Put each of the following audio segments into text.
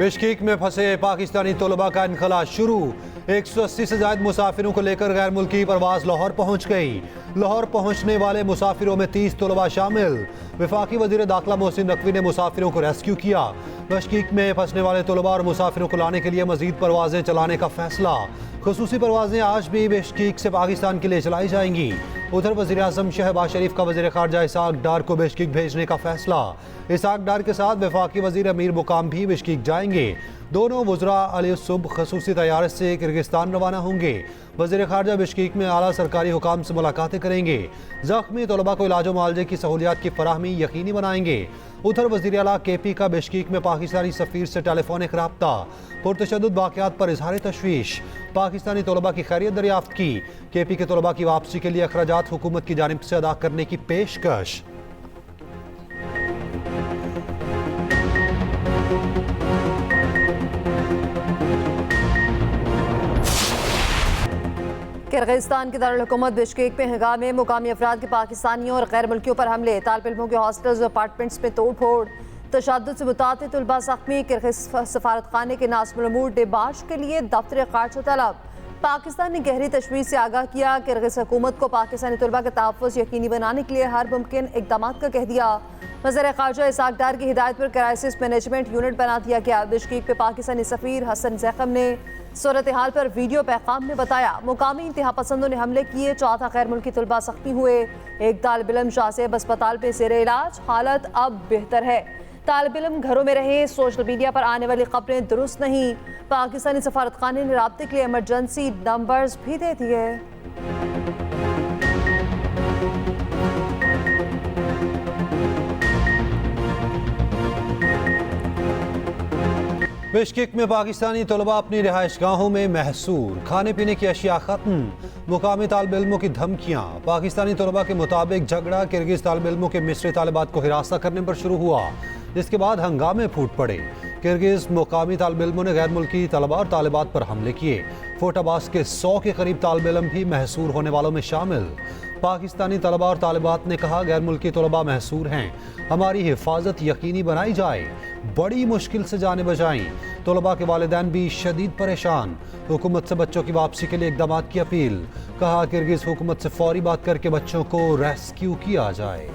Bishkek में फंसे पाकिस्तानी तलबा का इनखला शुरू। 180 से ज्यादा मुसाफिरों को लेकर गैर मुल्की परवाज लाहौर पहुंच गई। लाहौर पहुंचने वाले मुसाफिरों में 30 तलबा शामिल। वफाकी वजीर दाखिला मोहसिन नकवी ने मुसाफिरों को रेस्क्यू किया। बिश्केक में फंसने वाले तलबा और मुसाफिरों को लाने के लिए मजीद परवाजें चलाने का फैसला। खुसूसी परवाजें आज भी बिश्केक से पाकिस्तान के लिए चलाई जाएंगी। उधर वज़ीर आज़म शहबाज शरीफ का वज़ीर ख़ारजा इसहाक डार को बिश्केक भेजने का फैसला। इसहाक डार के साथ वफाकी वज़ीर अमीर मुकाम भी बिश्केक जाएंगे। दोनों वज़रा अली सुबह खसूसी तैयारे से किर्गिस्तान रवाना होंगे। वज़ीर ख़ारजा बिश्केक में आला सरकारी हुकाम से मुलाकातें करेंगे। ज़ख्मी तलबा को इलाज मुआलजे की सहूलियात की फराहमी यकीनी बनाएंगे। उधर वज़ीर आला KP का बिश्केक में पाकिस्तानी सफ़ीर से टेलीफोनिक रब्ता। पुरतशद्दुद वाक़यात पर इज़हार तशवीश। पाकिस्तानी तलबा की खैरियत दरियाफ्त की। KP के तलबा की वापसी के लिए अखराजात हुकूमत की जानिब से अदा करने की पेशकश। किर्गिस्तान के दारुल-हुकूमत बिश्केक में हंगामे, मुकामी अफराद के पाकिस्तानियों और गैर मुल्कियों पर हमले, तालिब इल्मों के हॉस्टल्स और अपार्टमेंट्स में तोड़ फोड़, तशद्दुद से मुतातिल तलबा ज़ख्मी। किर्गिज़ सफारत खाने के नाज़िम डिबाश के लिए दफ्तर ख़ारजा तलब। पाकिस्तान ने गहरी तशवीश से आगाह किया। किर्गिज़ हुकूमत को पाकिस्तानी तलबा का तहफ़्फ़ुज़ यकीनी बनाने के लिए हर मुमकिन इक़दाम का कह दिया। वज़ीर ख़ारजा इसहाक डार की हिदायत पर क्राइसिस मैनेजमेंट यूनिट बना दिया गया। बिश्केक पे पाकिस्तानी सफ़ीर हसन ज़ैक़म ने सूरत हाल पर वीडियो पैगाम में बताया, मुकामी इंतहा पसंदों ने हमले किए, 14 गैर मुल्की तलबा ज़ख्मी हुए। एक तालिब इल्म शाहसेब अस्पताल में ज़ेर इलाज, हालत अब बेहतर है। तालिब इल्म घरों में रहे। सोशल मीडिया पर आने वाली खबरें दुरुस्त नहीं। पाकिस्तानी सफारत खाने ने राब्ते के लिए इमरजेंसी नंबर्स भी दे दिए। बिश्केक में पाकिस्तानी तलबा अपनी रिहाइशगाहों में महसूर। खाने पीने की अशिया खत्म। मुकामी तालिब इल्मों की धमकियाँ। पाकिस्तानी तलबा के मुताबिक झगड़ा किर्गिज़ तालिब इल्मों के मिस्री तालिबात को हिरासत करने पर शुरू हुआ, जिसके बाद हंगामे फूट पड़े। किर्गिज़ मुकामी तालिब इल्मों ने गैर मुल्की तलबा और तालिबात पर हमले किए। फोटाबाज के 100 के करीब तालिब इल्म भी महसूर होने वालों में शामिल। पाकिस्तानी तलबा और तालिबात ने कहा, गैर मुल्की तलबा महसूर हैं, हमारी हिफाजत यकीनी बनाई जाए, बड़ी मुश्किल से जाने बचाएं। तलबा के वालिदैन भी शदीद परेशान। हुकूमत से बच्चों की वापसी के लिए इक़दाम की अपील। कहा, किर्गिज़ हुकूमत से फौरी बात करके बच्चों को रेस्क्यू किया जाए।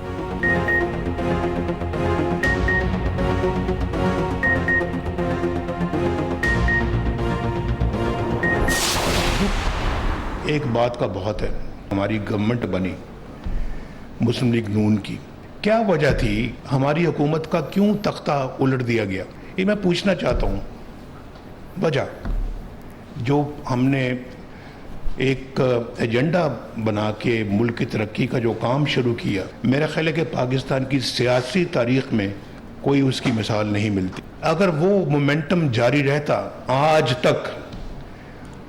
एक बात का बहुत है, हमारी गवर्नमेंट बनी मुस्लिम लीग नून की, क्या वजह थी, हमारी हुकूमत का क्यों तख्ता उलट दिया गया, ये मैं पूछना चाहता हूँ। वजह जो हमने एक एजेंडा बना के मुल्क की तरक्की का जो काम शुरू किया, मेरा ख्याल है कि पाकिस्तान की सियासी तारीख में कोई उसकी मिसाल नहीं मिलती। अगर वो मोमेंटम जारी रहता आज तक,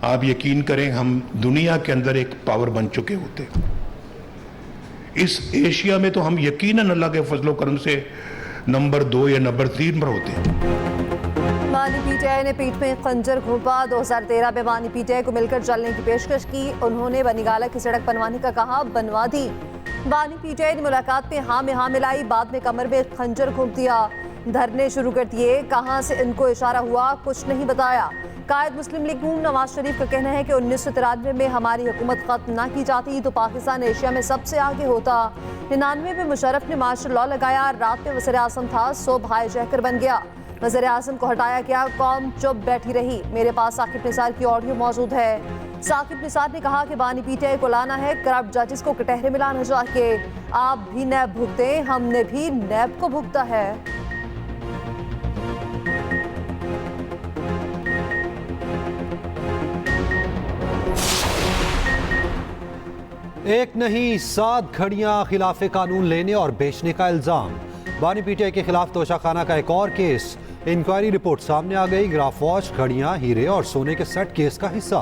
आप यकीन करें हम दुनिया के अंदर एक पावर बन चुके होते। इस एशिया में तो हम यकीनन अल्लाह के फजलो करम से नंबर 2 या नंबर 3 पर होते हैं। बानी PTI ने पीठ में खंजर घोंपा। 2013 में बानी PTI को मिलकर चलने की पेशकश की। उन्होंने बनीगाला की सड़क बनवाने का कहा, बनवा दी। बानी PTI ने मुलाकात में हाँ में हाँ मिलाई, बाद में कमर में खंजर घोंप दिया। धरने शुरू कर दिए। कहाँ से इनको इशारा हुआ, कुछ नहीं बताया। कायद मुस्लिम लीग नून नवाज शरीफ का कहना है कि 1993 में हमारी हुकूमत खत्म ना की जाती तो पाकिस्तान एशिया में सबसे आगे होता। 99 में मुशर्रफ ने मार्शल लॉ लगाया। रात में वज़ीर आज़म था, सुबह हाईजैकर बन गया। वज़ीर आज़म को हटाया गया, कौम चुप बैठी रही। मेरे पास साकिब निसार की ऑडियो मौजूद है। साकिब निसार ने कहा कि बानी PTI को लाना है, करप्ट जजेस को कटहरे में लाना चाहिए। आप भी नैब भुगते, हमने भी नैब को भुगता है। एक नहीं 7 घड़ियां खिलाफे कानून लेने और बेचने का इल्जाम। बानी PTI के खिलाफ तोशाखाना का एक और केस। इंक्वायरी रिपोर्ट सामने आ गई। ग्राफ वॉच, घड़ियां, हीरे और सोने के सेट केस का हिस्सा।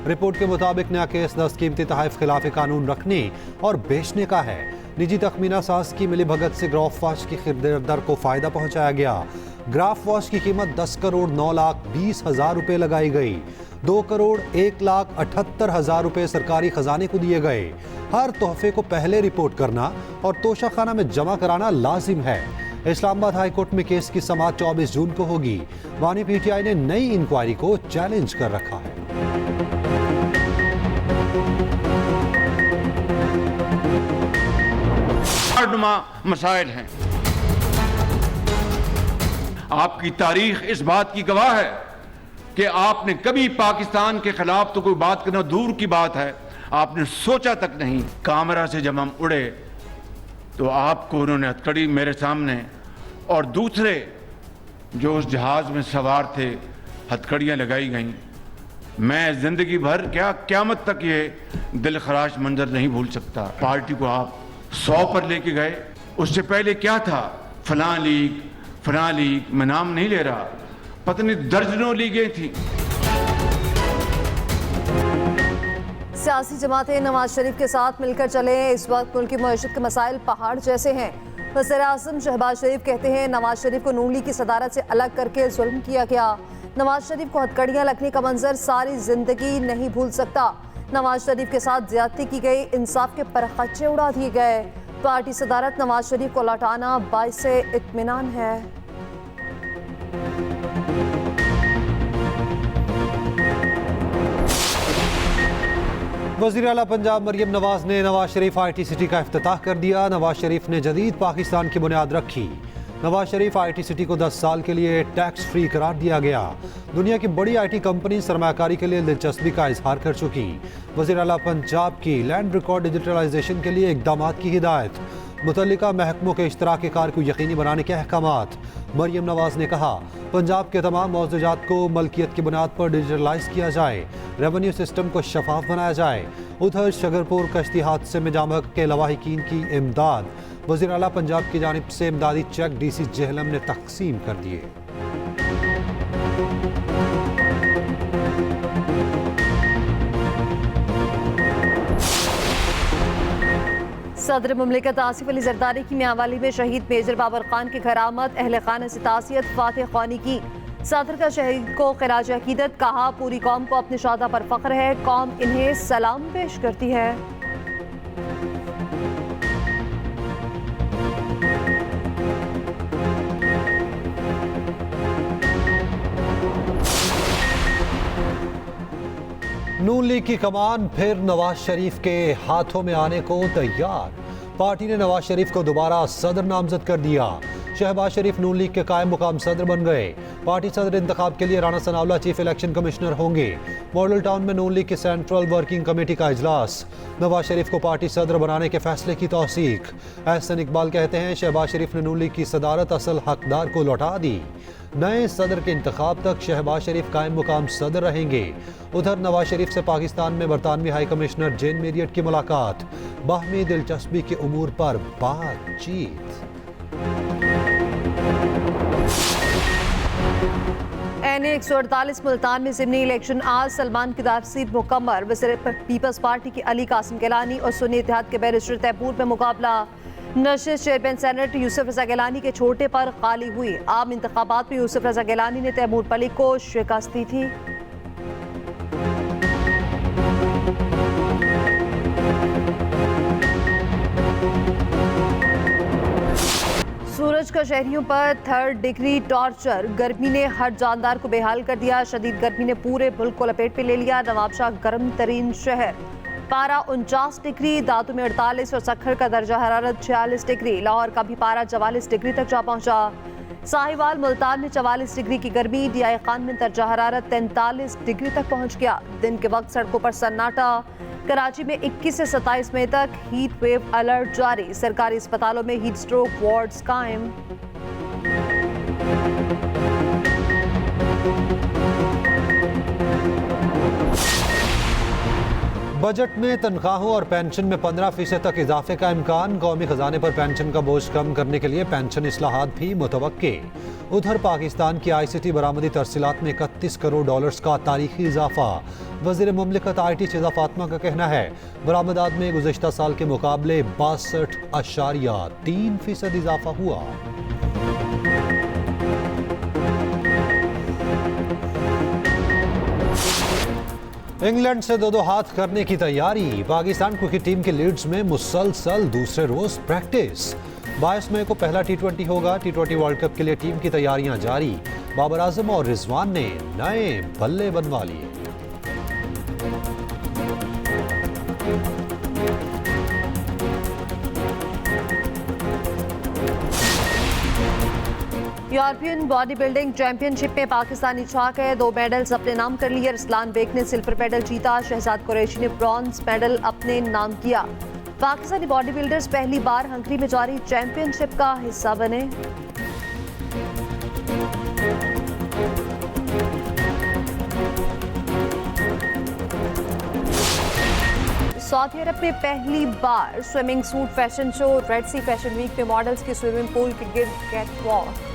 रिपोर्ट के मुताबिक नया केस 10 कीमती तहफ़ खिलाफ कानून रखने और बेचने का है। निजी तखमीना साज की मिलीभगत से ग्राफ वॉच की खरीदार को फायदा पहुंचाया गया। ग्राफ वॉच की कीमत 10 करोड़ 9 लाख 20 हजार रुपए लगाई गई। 2 करोड़ 1 लाख 78 हजार रुपए सरकारी खजाने को दिए गए। हर तोहफे को पहले रिपोर्ट करना और तोशाखाना में जमा कराना लाजिम है। इस्लामाबाद हाई कोर्ट में केस की समाअत 24 जून को होगी। बानी पीटीआई ने नई इंक्वायरी को चैलेंज कर रखा है। मसाइल हैं। आपकी तारीख इस बात की गवाह है कि आपने कभी पाकिस्तान के खिलाफ तो कोई बात करना दूर की बात है, आपने सोचा तक नहीं। कामरा से जब हम उड़े तो आपको उन्होंने हथकड़ी मेरे सामने और दूसरे जो उस जहाज में सवार थे हथकड़ियां लगाई गईं। मैं जिंदगी भर क्या क़यामत तक ये दिल खराश मंजर नहीं भूल सकता। पार्टी को आप 100 पर लेके गए, उससे पहले क्या था, फलां लीग, मैं नाम नहीं ले रहा, पता नहीं दर्जनों लीगें थी। सियासी जमातें नवाज शरीफ के साथ मिलकर चले। इस वक्त मुल्क की मईशत के मसाइल पहाड़ जैसे हैं। वज़ीर-ए-आज़म शहबाज शरीफ कहते हैं नवाज शरीफ को नून लीग की सदारत से अलग करके जुल्म किया गया। नवाज शरीफ को हथकड़ियां लगने का मंजर सारी जिंदगी नहीं भूल सकता। नवाज शरीफ के साथ ज्यादती की गई, इंसाफ के परखच्चे उड़ा दिए गए। पार्टी सदारत नवाज शरीफ को लौटाना बाइसे इत्मीनान है। वज़ीर आला पंजाब मरियम नवाज ने नवाज शरीफ IT सिटी का इफ्तिताह कर दिया। नवाज शरीफ ने जदीद पाकिस्तान की बुनियाद रखी। नवाज शरीफ IT सिटी को 10 साल के लिए टैक्स फ्री करार दिया गया। दुनिया की बड़ी IT कंपनी सरमायाकारी के लिए दिलचस्पी का इजहार कर चुकी। वज़ीर आला पंजाब की लैंड रिकॉर्ड डिजिटलाइजेशन के लिए इक़दाम की हिदायत। मुतल्लिका महकमों के इश्तराक कार को यकीनी बनाने के अहकामात। मरियम नवाज ने कहा पंजाब के तमाम मौजूदात को मलकियत की बुनियाद पर डिजिटलाइज किया जाए, रेवेन्यू सिस्टम को शफाफ बनाया जाए। उधर शगरपुर कश्ती हादसे में जामक के लवाहिकीन की इमदाद। वज़ीर आला पंजाब की जानिब से इमदादी चेक DC जेहलम ने तकसीम कर दिए। सदर मुमलिकत आसिफ अली जरदारी की मियांवाली में शहीद मेजर बाबर खान की घरामत। अहले खाना से तासियत फातिह ख्वानी की। सदर का शहीद को खिराज अकीदत, कहा पूरी कौम को अपने शोहदा पर फख्र है, कौम इन्हें सलाम पेश करती है। नून लीग की कमान फिर नवाज शरीफ के हाथों में आने को तैयार। पार्टी ने नवाज शरीफ को दोबारा सदर नामजद कर दिया। शहबाज शरीफ नून लीग के कायम मुकाम सदर बन गए। पार्टी सदर इंतखाब के लिए Rana Sanaullah chief election commissioner होंगे। मॉडल टाउन में नून लीग की सेंट्रल वर्किंग कमेटी का इजलास। नवाज शरीफ को पार्टी सदर बनाने के फैसले की तौसीक। एहसन इकबाल कहते हैं शहबाज शरीफ ने नून लीग की सदारत असल हकदार को लौटा दी। नए सदर के इंतखाब तक शहबाज शरीफ कायम मुकाम सदर रहेंगे। उधर नवाज शरीफ से पाकिस्तान में बरतानवी हाई कमिश्नर जेन मेरियट की मुलाकात। बाहमी दिलचस्पी के उमूर पर बातचीत। NA 148 मुल्तान में ज़िमनी इलेक्शन आज। सलमान की तासीब मुकम्मल। वज़ीर पीपल्स पार्टी की अली कासिम गिलानी और सुन्नी इत्तेहाद के बैरिस्टर तैमूर में मुकाबला। नशिस्त चेयरमैन सेनेट यूसुफ रजा गिलानी के छोटे पर खाली हुई। आम इंतखाबात में यूसुफ रजा गिलानी ने तैमूर पली को शिकस्त दी थी। सूरज का शहरियों पर 3rd डिग्री टॉर्चर। गर्मी ने हर जानदार को बेहाल कर दिया। शदीद गर्मी ने पूरे मुल्क को लपेट में ले लिया। नवाबशाह गर्म तरीन शहर, पारा 49 डिग्री, दादू में 48 और सखर का दर्जा हरारत 46 डिग्री। लाहौर का भी पारा 44 डिग्री तक जा पहुंचा। साहिवाल मुल्तान में 44 डिग्री की गर्मी। DI खान में दर्जा हरारत 43 डिग्री तक पहुंच गया। दिन के वक्त सड़कों पर सन्नाटा। कराची में 21 से 27 मई तक हीट वेव अलर्ट जारी। सरकारी अस्पतालों में हीट स्ट्रोक वार्ड्स कायम। बजट में तनख्वाहों और पेंशन में 15% तक इजाफे का इम्कान। कौमी खजाने पर पेंशन का बोझ कम करने के लिए पेंशन इस्लाहात भी मुतवक्के। उधर पाकिस्तान की ICT बरामदी तरसीलात में $31 करोड़ का तारीखी इजाफा। वज़ीर मुमलिकत IT शिजा फातिमा का कहना है बरामदात में गुज़िश्ता साल के मुकाबले 62.3% इजाफा हुआ। इंग्लैंड से 2-2 हाथ करने की तैयारी। पाकिस्तान क्रिकेट टीम के लीड्स में मुसलसल दूसरे रोज प्रैक्टिस। 22 मई को पहला T20 होगा। T20 वर्ल्ड कप के लिए टीम की तैयारियां जारी। बाबर आजम और रिजवान ने नए बल्ले बनवा लिए। यूरोपियन बॉडी बिल्डिंग चैंपियनशिप में पाकिस्तानी छाक है। 2 मेडल्स अपने नाम कर लिए। अरसलान बेग ने सिल्वर मेडल जीता। शहजाद कुरैशी ने ब्रॉन्ज मेडल अपने नाम किया। पाकिस्तानी बॉडी बिल्डर्स पहली बार हंगरी में जारी चैंपियनशिप का हिस्सा बने। सऊदी अरब में पहली बार swimming suit fashion show. Red Sea fashion week में मॉडल्स के स्विमिंग पूल के गिर्द कैट वॉक।